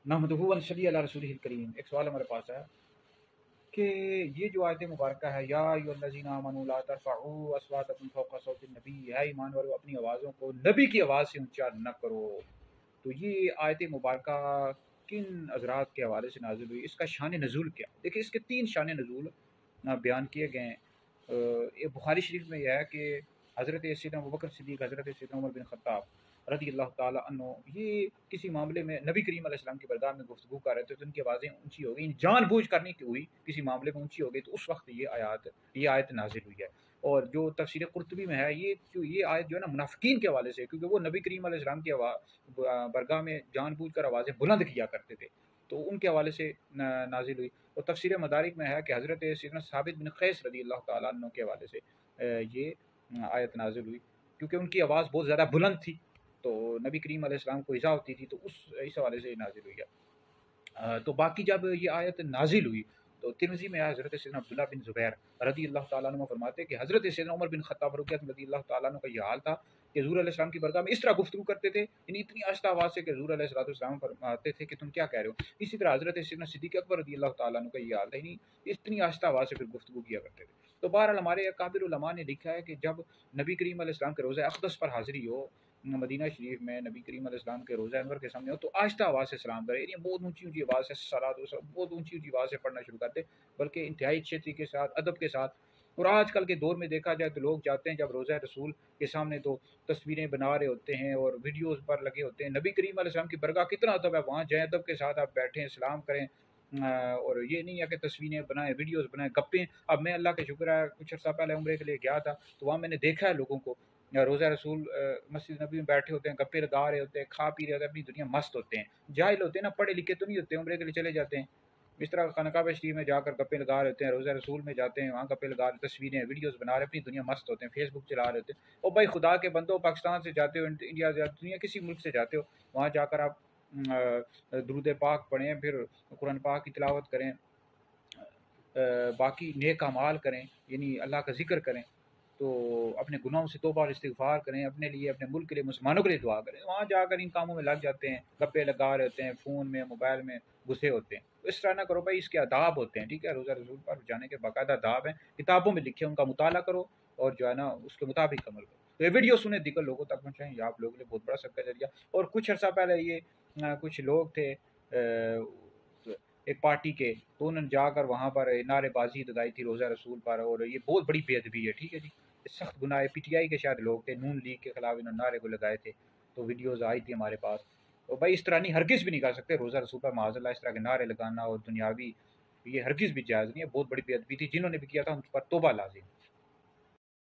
नहमदुहु व नसल्ली अला रसूलिहिल करीम। एक सवाल हमारे पास है कि ये जो आयत मुबारक है, या अय्युहल्लज़ीना आमनू ला तरफ़अू अस्वातकुम फ़ौक़ सौतिन नबी, है ईमान वालों अपनी आवाज़ों को नबी की आवाज़ से ऊंचा न करो। तो ये आयत मुबारक किन हज़रात के हवाले से नाज़िल हुई, इसका शान नज़ूल क्या? देखिए, इसके 3 शान नज़ूल बयान किए गए हैं। ये बुखारी शरीफ में यह है कि हज़रत सैयदना अबू बकर सिद्दीक़, हज़रत सैयदना उमर बिन ख़त्ताब रज़ी अल्लाह ताला अन्हु, ये किसी मामले में नबी करीम अलैहिस्सलाम की बारगाह में गुफ्तगू कर रहे थे, तो उनकी आवाज़ें ऊँची हो गई, जानबूझ कर नहीं हुई, किसी मामले में ऊँची हो गई, तो उस वक्त ये आयत नाज़िल हुई है। और जो तफसीर कुर्तुबी में है, ये आयत जो है ना मुनाफ़िकीन के हवाले से, क्योंकि वो नबी करीम अलैहिस्सलाम की बारगाह में जानबूझ कर आवाज़ें बुलंद किया करते थे, तो उनके हवाले से नाज़िल हुई। और तफसीर मदारिक में है कि हज़रत सैयदना साबित बिन क़ैस रज़ी अल्लाह ताला अन्हु के हवाले से ये आयत नाज़िल हुई, क्योंकि उनकी आवाज़ बहुत ज़्यादा बुलंद थी, तो नबी करीम अलैहिस्सलाम को इज़ा होती थी, तो इस हवाले से नाज़िल हुई है। तो बाकी जब ये आयत नाज़िल हुई, तो तिरमिज़ी में हज़रत सैयदना अब्दुल्लाह बिन ज़ुबैर रज़ी अल्लाह ताला अन्हु फरमाते हैं कि हज़रत सैयदना उमर बिन ख़त्ताब रज़ी अल्लाह ताला अन्हु का ये हाल था कि हुज़ूर अलैहिस्सलाम की बारगाह में इस तरह गुफ्तगू करते थे, यानी इतनी आहिस्ता आवाज़ से कि हुज़ूर अलैहिस्सलाम फरमाते थे कि तुम क्या कह रहे हो। इसी तरह हज़रत सैयदना सिद्दीक़ अकबर रज़ी अल्लाह ताला अन्हु का ये हाल था, यानी इतनी आहिस्ता आवाज़ से फिर गुफ्तगू किया करते थे। तो बहरहाल हमारे अकाबिर उलमा ने लिखा है कि जब नबी करीम अलैहिस्सलाम के रोज़ा अक़दस पर हाज़िरी हो, मदीना शरीफ में नबी करीम अलैहिस्सलाम के रोज़ा अनवर के सामने हो, तो आहिस्ता आवाज़ से सलाम करें, यानी बहुत ऊँची ऊँची आवाज़ से सलात व सलाम बहुत ऊँची ऊँची आवाज़ से पढ़ना शुरू करते, बल्कि इंतहाई अच्छे तरीके के साथ, अदब के साथ। और आजकल के दौर में देखा जाए तो लोग जाते हैं जब रोज़ा रसूल के सामने, तो तस्वीरें बना रहे होते हैं और वीडियोज़ पर लगे होते हैं। नबी करीम अलैहिस्सलाम की बरगाह कितना अदब है, वहाँ जाएँ, अदब के साथ आप बैठें, सलाम करें। और ये नहीं है कि तस्वीरें बनाएँ, वीडियोज़ बनाएँ, गप्पें। अब मैं अल्लाह का शुक्र है कुछ अर्सा पहले उम्रे के लिए गया था, तो वहाँ मैंने देखा है लोगों को रोज़ा रसूल मस्जिद नबी में बैठे होते हैं, गप्पे लगा रहे होते हैं, खा पी रहे होते हैं, अपनी दुनिया मस्त होते हैं। जाहिल होते हैं ना, पढ़े लिखे तो नहीं होते, उम्रे के लिए चले जाते हैं। इस तरह खानकाह शरीफ में जाकर गप्पे लगा रहे होते हैं, रोज़ा रसूल में जाते हैं, वहाँ गप्पे लगा रहे, तस्वीरें वीडियोज़ बना रहे, अपनी दुनिया मस्त होते हैं, फेसबुक चला रहे होते हैं। और भाई खुदा के बंदो, पाकिस्तान से जाते हो, इंडिया से, दुनिया किसी मुल्क से जाते हो, वहाँ जाकर आप दुरूद पाक पढ़ें, फिर कुरान पाक की तिलावत करें, बाकी नेक अमाल करें, यानी अल्लाह का ज़िक्र करें, तो अपने गुनाहों से तौबा और इस्तिग़फ़ार करें, अपने लिए, अपने मुल्क के लिए, मुसलमानों के लिए दुआ करें। वहाँ जाकर इन कामों में लग जाते हैं, गप्पे लगा रहे होते हैं, फ़ोन में, मोबाइल में घुसे होते हैं। तो इस तरह ना करो भाई, इसके आदाब होते हैं, ठीक है? रोज़ा रसूल पर जाने के बाकायदा आदाब हैं, किताबों में लिखे, उनका मुताला करो और जो है ना उसके मुताबिक अमल करो। तो ये वीडियो सुने दिगर लोगों तक पहुँचाएँ, ये आप लोगों के लिए बहुत बड़ा सदका जरिया। और कुछ अर्सा पहले ये कुछ लोग थे एक पार्टी के, तो उन्होंने जाकर वहाँ पर नारेबाजी लगाई थी रोज़ा रसूल पर, और ये बहुत बड़ी बेअदबी है, ठीक है जी? सख्त गुनाह है। पीटीआई के शायद लोग थे, नून लीग के खिलाफ इन्होंने नारे को लगाए थे, तो वीडियोज़ आई थी हमारे पास। तो भाई इस तरह नहीं, हरगिज़ भी नहीं कर सकते रोज़ा रसूल पर माज़अल्लाह इस तरह के नारे लगाना और दुनियावी, ये हरगिज़ भी जायज़ नहीं है, बहुत बड़ी बेअदबी थी। जिन्होंने भी किया था उन पर तौबा लाज़िम।